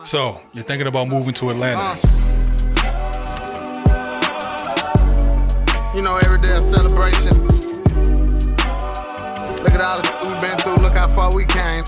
So, you're thinking about moving to Atlanta. You know, every day a celebration. Look at all the we've been through, look how far we came.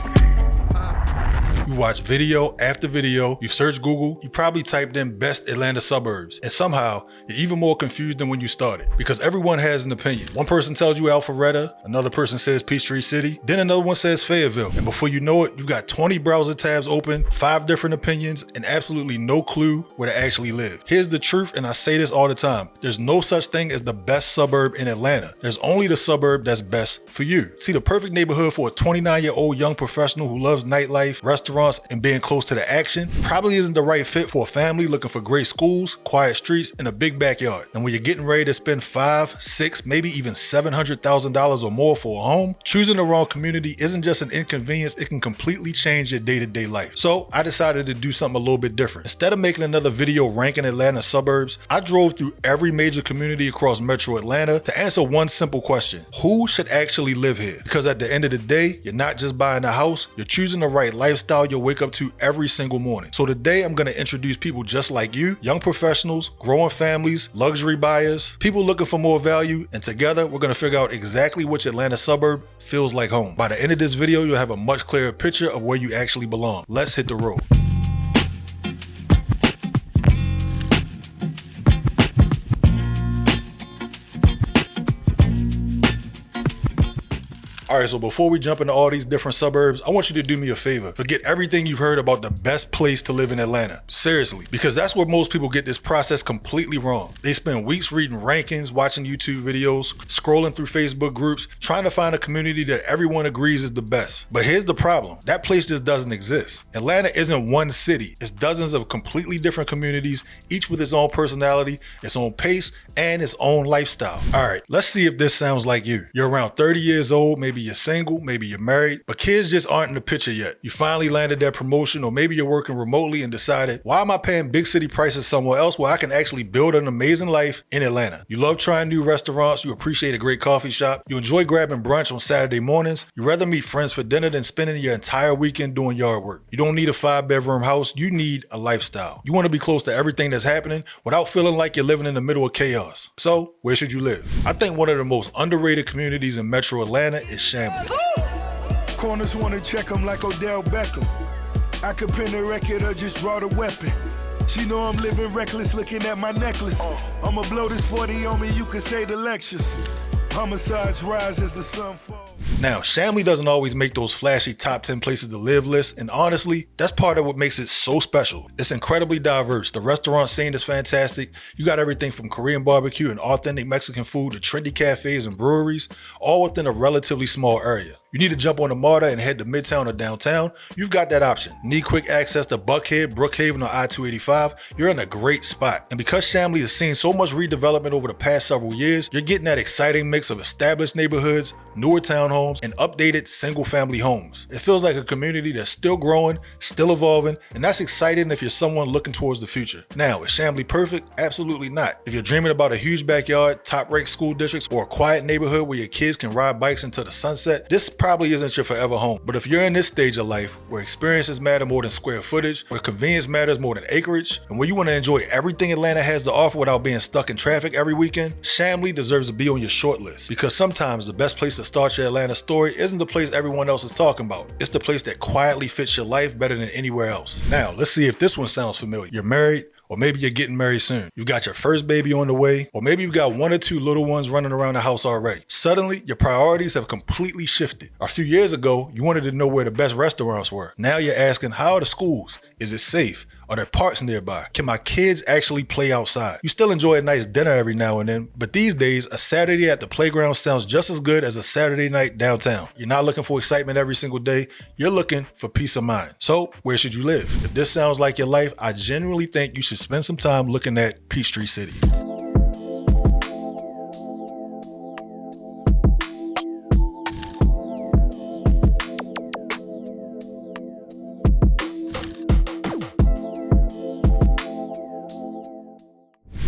You watch video after video, you search Google, you probably typed in best Atlanta suburbs, and somehow you're even more confused than when you started because everyone has an opinion. One person tells you Alpharetta, another person says Peachtree City, then another one says Fayetteville, and before you know it, you've got 20 browser tabs open, 5 different opinions, and absolutely no clue where to actually live. Here's the truth, and I say this all the time, there's no such thing as the best suburb in Atlanta. There's only the suburb that's best for you. See, the perfect neighborhood for a 29-year-old young professional who loves nightlife, restaurants, and being close to the action probably isn't the right fit for a family looking for great schools, quiet streets, and a big backyard. And when you're getting ready to spend $5, $6, maybe even $700,000 or more for a home, choosing the wrong community isn't just an inconvenience, it can completely change your day-to-day life. So I decided to do something a little bit different. Instead of making another video ranking Atlanta suburbs, I drove through every major community across Metro Atlanta to answer one simple question: who should actually live here? Because at the end of the day, you're not just buying a house, you're choosing the right lifestyle you'll wake up to every single morning. So today I'm going to introduce people just like you, young professionals, growing families, luxury buyers, people looking for more value, and together we're going to figure out exactly which Atlanta suburb feels like home. By the end of this video, you'll have a much clearer picture of where you actually belong. Let's hit the road. Alright, so before we jump into all these different suburbs, I want you to do me a favor. Forget everything you've heard about the best place to live in Atlanta. Seriously, because that's where most people get this process completely wrong. They spend weeks reading rankings, watching YouTube videos, scrolling through Facebook groups, trying to find a community that everyone agrees is the best. But here's the problem. That place just doesn't exist. Atlanta isn't one city. It's dozens of completely different communities, each with its own personality, its own pace, and its own lifestyle. Alright, let's see if this sounds like you. You're around 30 years old, maybe you're single, maybe you're married, but kids just aren't in the picture yet. You finally landed that promotion, or maybe you're working remotely and decided, why am I paying big city prices somewhere else where I can actually build an amazing life in Atlanta? You love trying new restaurants, you appreciate a great coffee shop, you enjoy grabbing brunch on Saturday mornings, you rather meet friends for dinner than spending your entire weekend doing yard work. You don't need a 5-bedroom house, you need a lifestyle. You want to be close to everything that's happening without feeling like you're living in the middle of chaos. So, where should you live? I think one of the most underrated communities in Metro Atlanta is Chamblee. Corners wanna check him like Odell Beckham. I could pin the record or just draw the weapon. She know I'm living reckless looking at my necklace. I'ma blow this 40 on me, you could say the lectures. Homicides rise as the sun falls. Now, Chamblee doesn't always make those flashy top 10 places to live lists, and honestly, that's part of what makes it so special. It's incredibly diverse. The restaurant scene is fantastic. You got everything from Korean barbecue and authentic Mexican food to trendy cafes and breweries, all within a relatively small area. You need to jump on the MARTA and head to Midtown or downtown, you've got that option. Need quick access to Buckhead, Brookhaven, or I-285, you're in a great spot. And because Chamblee has seen so much redevelopment over the past several years, you're getting that exciting mix of established neighborhoods, newer townhomes, and updated single-family homes. It feels like a community that's still growing, still evolving, and that's exciting if you're someone looking towards the future. Now, is Chamblee perfect? Absolutely not. If you're dreaming about a huge backyard, top-ranked school districts, or a quiet neighborhood where your kids can ride bikes into the sunset, this probably isn't your forever home. But if you're in this stage of life where experiences matter more than square footage, where convenience matters more than acreage, and where you want to enjoy everything Atlanta has to offer without being stuck in traffic every weekend, Chamblee deserves to be on your short list. Because sometimes the best place to start your Atlanta story isn't the place everyone else is talking about. It's the place that quietly fits your life better than anywhere else. Now, let's see if this one sounds familiar. You're married, or maybe you're getting married soon. You've got your first baby on the way, or maybe you've got 1 or 2 little ones running around the house already. Suddenly, your priorities have completely shifted. A few years ago, you wanted to know where the best restaurants were. Now you're asking, how are the schools? Is it safe? Are there parks nearby? Can my kids actually play outside? You still enjoy a nice dinner every now and then, but these days, a Saturday at the playground sounds just as good as a Saturday night downtown. You're not looking for excitement every single day, you're looking for peace of mind. So, where should you live? If this sounds like your life, I genuinely think you should spend some time looking at Peachtree City.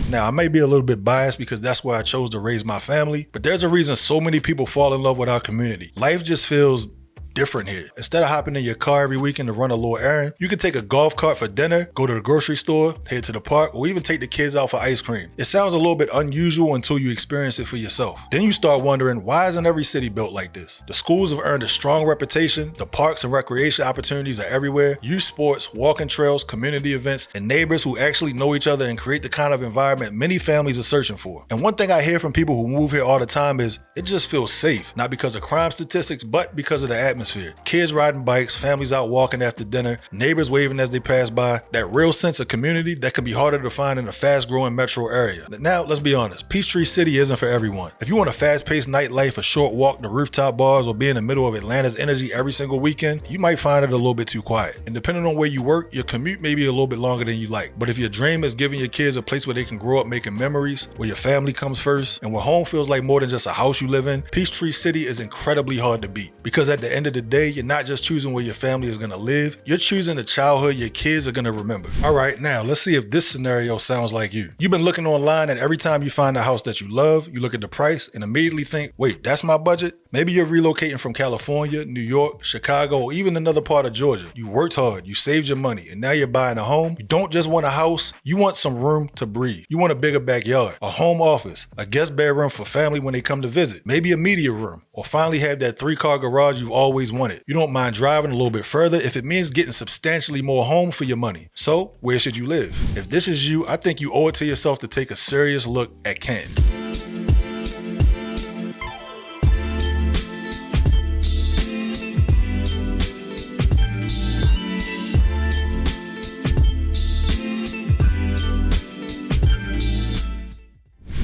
Now, I may be a little bit biased because that's where I chose to raise my family, but there's a reason so many people fall in love with our community. Life just feels different here. Instead of hopping in your car every weekend to run a little errand, you can take a golf cart for dinner, go to the grocery store, head to the park, or even take the kids out for ice cream. It sounds a little bit unusual until you experience it for yourself. Then you start wondering, why isn't every city built like this? The schools have earned a strong reputation, the parks and recreation opportunities are everywhere, youth sports, walking trails, community events, and neighbors who actually know each other and create the kind of environment many families are searching for. And one thing I hear from people who move here all the time is, it just feels safe, not because of crime statistics, but because of the atmosphere. Kids riding bikes, families out walking after dinner, neighbors waving as they pass by, that real sense of community that can be harder to find in a fast-growing metro area. Now, let's be honest, Peachtree City isn't for everyone. If you want a fast-paced nightlife, a short walk to rooftop bars, or be in the middle of Atlanta's energy every single weekend, you might find it a little bit too quiet. And depending on where you work, your commute may be a little bit longer than you like. But if your dream is giving your kids a place where they can grow up making memories, where your family comes first, and where home feels like more than just a house you live in, Peachtree City is incredibly hard to beat. Because at the end of the day, you're not just choosing where your family is gonna live, you're choosing the childhood your kids are gonna remember. All right, now let's see if this scenario sounds like you. You've been looking online, and every time you find a house that you love, you look at the price and immediately think, wait, that's my budget? Maybe you're relocating from California, New York, Chicago, or even another part of Georgia. You worked hard, you saved your money, and now you're buying a home. You don't just want a house, you want some room to breathe. You want a bigger backyard, a home office, a guest bedroom for family when they come to visit, maybe a media room, or finally have that 3-car garage you've always wanted. You don't mind driving a little bit further if it means getting substantially more home for your money. So, where should you live? If this is you, I think you owe it to yourself to take a serious look at Canton.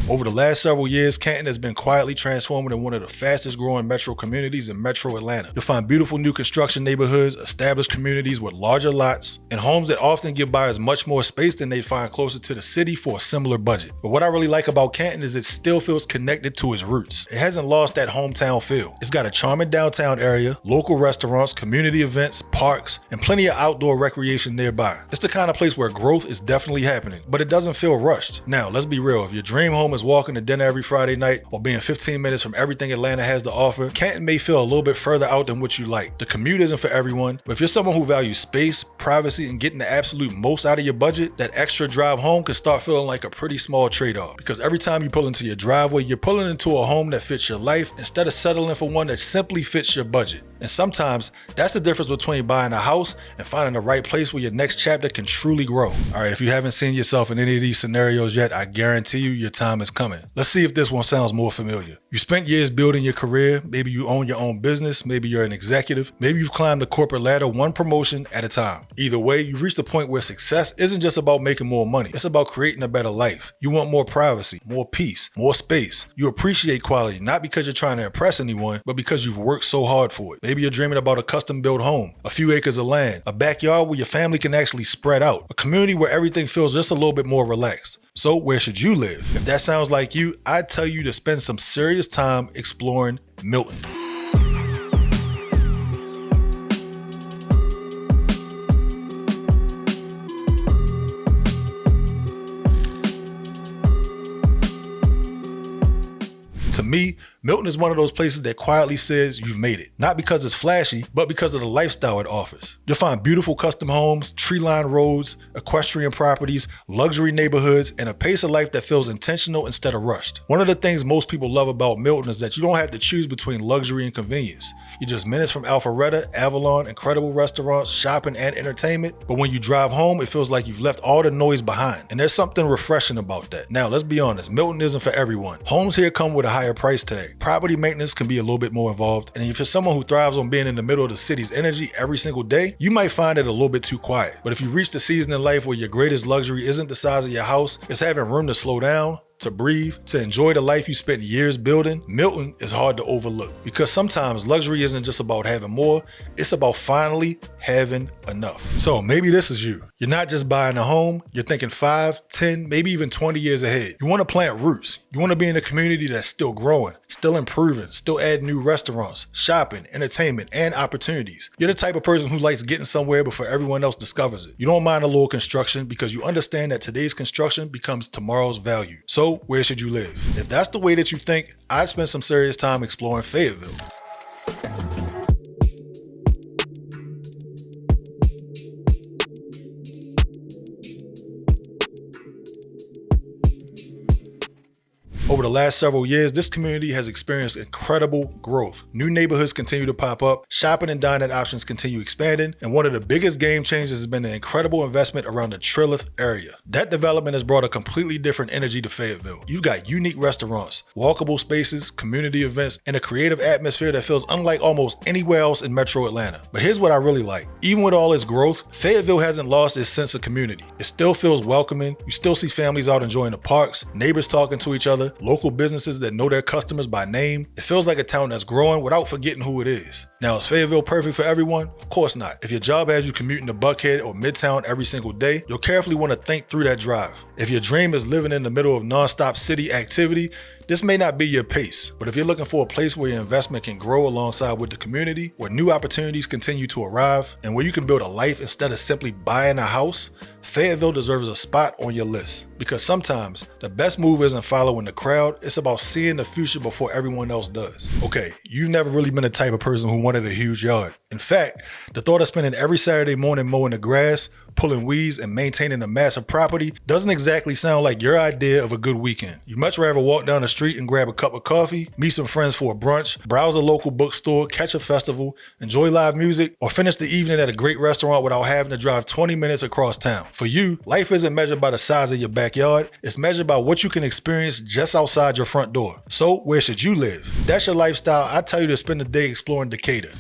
Over the last several years, Canton has been quietly transforming into one of the fastest growing metro communities in metro Atlanta. You'll find beautiful new construction neighborhoods, established communities with larger lots, and homes that often give buyers much more space than they'd find closer to the city for a similar budget. But what I really like about Canton is it still feels connected to its roots. It hasn't lost that hometown feel. It's got a charming downtown area, local restaurants, community events, parks, and plenty of outdoor recreation nearby. It's the kind of place where growth is definitely happening, but it doesn't feel rushed. Now, let's be real, if your dream home is walking to dinner every Friday night or being 15 minutes from everything Atlanta has to offer, Canton may feel a little bit further out than what you like. The commute isn't for everyone, but if you're someone who values space, privacy, and getting the absolute most out of your budget, that extra drive home can start feeling like a pretty small trade-off. Because every time you pull into your driveway, you're pulling into a home that fits your life instead of settling for one that simply fits your budget. And sometimes that's the difference between buying a house and finding the right place where your next chapter can truly grow. All right, if you haven't seen yourself in any of these scenarios yet, I guarantee you your time is coming. Let's see if this one sounds more familiar. You spent years building your career. Maybe you own your own business. Maybe you're an executive. Maybe you've climbed the corporate ladder one promotion at a time. Either way, you've reached a point where success isn't just about making more money. It's about creating a better life. You want more privacy, more peace, more space. You appreciate quality, not because you're trying to impress anyone, but because you've worked so hard for it. Maybe you're dreaming about a custom-built home, a few acres of land, a backyard where your family can actually spread out, a community where everything feels just a little bit more relaxed. So where should you live? If that sounds like you, I'd tell you to spend some serious time exploring Milton. To me, Milton is one of those places that quietly says you've made it. Not because it's flashy, but because of the lifestyle it offers. You'll find beautiful custom homes, tree-lined roads, equestrian properties, luxury neighborhoods, and a pace of life that feels intentional instead of rushed. One of the things most people love about Milton is that you don't have to choose between luxury and convenience. You're just minutes from Alpharetta, Avalon, incredible restaurants, shopping, and entertainment. But when you drive home, it feels like you've left all the noise behind. And there's something refreshing about that. Now, let's be honest, Milton isn't for everyone. Homes here come with a higher price tag. Property maintenance can be a little bit more involved. And if you're someone who thrives on being in the middle of the city's energy every single day, you might find it a little bit too quiet. But if you reach the season in life where your greatest luxury isn't the size of your house, it's having room to slow down, to breathe, to enjoy the life you spent years building, Milton is hard to overlook. Because sometimes luxury isn't just about having more, it's about finally having enough. So maybe this is you. You're not just buying a home, you're thinking 5, 10, maybe even 20 years ahead. You want to plant roots. You want to be in a community that's still growing, still improving, still adding new restaurants, shopping, entertainment, and opportunities. You're the type of person who likes getting somewhere before everyone else discovers it. You don't mind a little construction because you understand that today's construction becomes tomorrow's value. So where should you live? If that's the way that you think, I'd spend some serious time exploring Fayetteville. Over the last several years, this community has experienced incredible growth. New neighborhoods continue to pop up, shopping and dining options continue expanding, and one of the biggest game changers has been the incredible investment around the Trilith area. That development has brought a completely different energy to Fayetteville. You've got unique restaurants, walkable spaces, community events, and a creative atmosphere that feels unlike almost anywhere else in Metro Atlanta. But here's what I really like. Even with all its growth, Fayetteville hasn't lost its sense of community. It still feels welcoming. You still see families out enjoying the parks, neighbors talking to each other, local businesses that know their customers by name. It feels like a town that's growing without forgetting who it is. Now, is Fayetteville perfect for everyone? Of course not. If your job has you commuting to Buckhead or Midtown every single day, you'll carefully want to think through that drive. If your dream is living in the middle of nonstop city activity, this may not be your pace, but if you're looking for a place where your investment can grow alongside with the community, where new opportunities continue to arrive, and where you can build a life instead of simply buying a house, Fayetteville deserves a spot on your list. Because sometimes the best move isn't following the crowd, it's about seeing the future before everyone else does. Okay, you've never really been the type of person who wanted a huge yard. In fact, the thought of spending every Saturday morning mowing the grass, pulling weeds, and maintaining a massive property doesn't exactly sound like your idea of a good weekend. You'd much rather walk down the street and grab a cup of coffee, meet some friends for a brunch, browse a local bookstore, catch a festival, enjoy live music, or finish the evening at a great restaurant without having to drive 20 minutes across town. For you, life isn't measured by the size of your backyard, it's measured by what you can experience just outside your front door. So, where should you live? If that's your lifestyle, I tell you to spend the day exploring Decatur.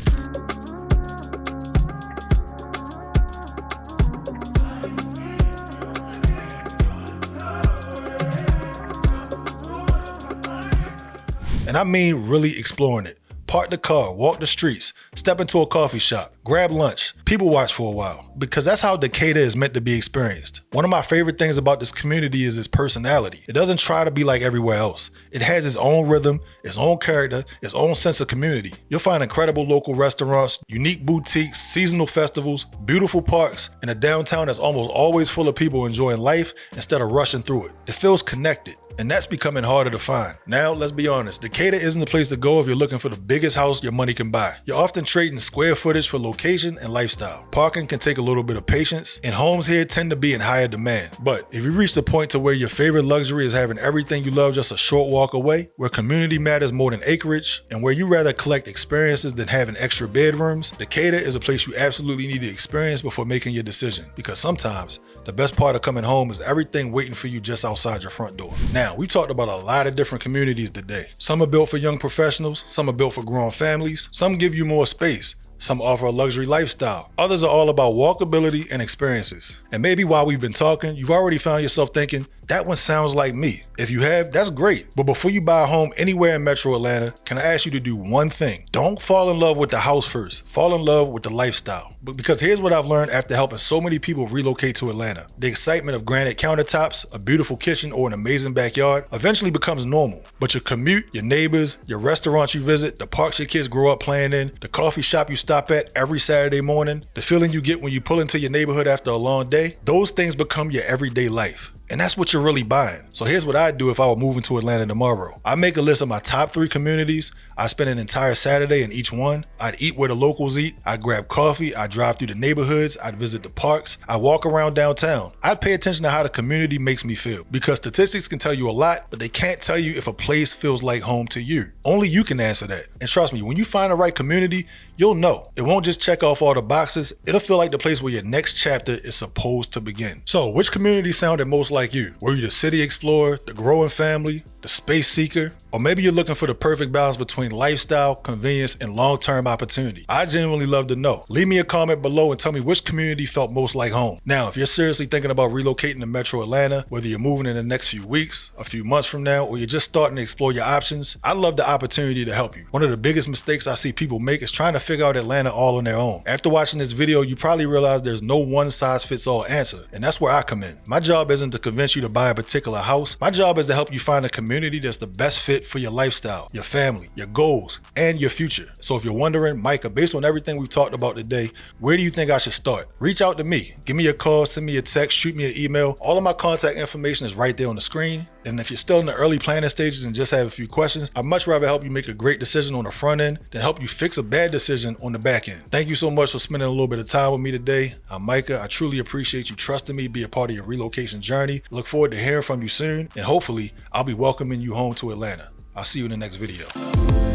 And I mean really exploring it. Park the car, walk the streets, step into a coffee shop, grab lunch, people watch for a while, because that's how Decatur is meant to be experienced. One of my favorite things about this community is its personality. It doesn't try to be like everywhere else. It has its own rhythm, its own character, its own sense of community. You'll find incredible local restaurants, unique boutiques, seasonal festivals, beautiful parks, and a downtown that's almost always full of people enjoying life instead of rushing through it. It feels connected. And that's becoming harder to find. Now, let's be honest, Decatur isn't the place to go if you're looking for the biggest house your money can buy. You're often trading square footage for location and lifestyle. Parking can take a little bit of patience, and homes here tend to be in higher demand. But if you reach the point to where your favorite luxury is having everything you love just a short walk away, where community matters more than acreage, and where you rather collect experiences than having extra bedrooms, Decatur is a place you absolutely need to experience before making your decision. Because sometimes, the best part of coming home is everything waiting for you just outside your front door. Now, we talked about a lot of different communities today. Some are built for young professionals, some are built for growing families, some give you more space, some offer a luxury lifestyle. Others are all about walkability and experiences. And maybe while we've been talking, you've already found yourself thinking, that one sounds like me. If you have, that's great. But before you buy a home anywhere in Metro Atlanta, can I ask you to do one thing? Don't fall in love with the house first. Fall in love with the lifestyle. But because here's what I've learned after helping so many people relocate to Atlanta. The excitement of granite countertops, a beautiful kitchen, or an amazing backyard eventually becomes normal. But your commute, your neighbors, your restaurants you visit, the parks your kids grow up playing in, the coffee shop you stop at every Saturday morning, the feeling you get when you pull into your neighborhood after a long day, those things become your everyday life. And that's what you're really buying. So here's what I'd do if I were moving to Atlanta tomorrow. I make a list of my top 3 communities. I spend an entire Saturday in each one. I'd eat where the locals eat. I'd grab coffee. I'd drive through the neighborhoods. I'd visit the parks. I'd walk around downtown. I'd pay attention to how the community makes me feel. Because statistics can tell you a lot, but they can't tell you if a place feels like home to you. Only you can answer that. And trust me, when you find the right community, you'll know. It won't just check off all the boxes. It'll feel like the place where your next chapter is supposed to begin. So which community sounded most like you? Were you the city explorer, the growing family, the space seeker, or maybe you're looking for the perfect balance between lifestyle, convenience, and long-term opportunity? I genuinely love to know. Leave me a comment below and tell me which community felt most like home. Now, if you're seriously thinking about relocating to Metro Atlanta, whether you're moving in the next few weeks, a few months from now, or you're just starting to explore your options, I'd love the opportunity to help you. One of the biggest mistakes I see people make is trying to figure out Atlanta all on their own. After watching this video, you probably realize there's no one-size-fits-all answer, and that's where I come in. My job isn't to convince you to buy a particular house. My job is to help you find a community that's the best fit for your lifestyle, your family, your goals, and your future. So if you're wondering, Micah, based on everything we've talked about today, where do you think I should start? Reach out to me. Give me a call, send me a text, shoot me an email. All of my contact information is right there on the screen. And if you're still in the early planning stages and just have a few questions, I'd much rather help you make a great decision on the front end than help you fix a bad decision on the back end. Thank you so much for spending a little bit of time with me today. I'm Micah. I truly appreciate you trusting me, be a part of your relocation journey. Look forward to hearing from you soon, and hopefully I'll be welcoming you home to Atlanta. I'll see you in the next video.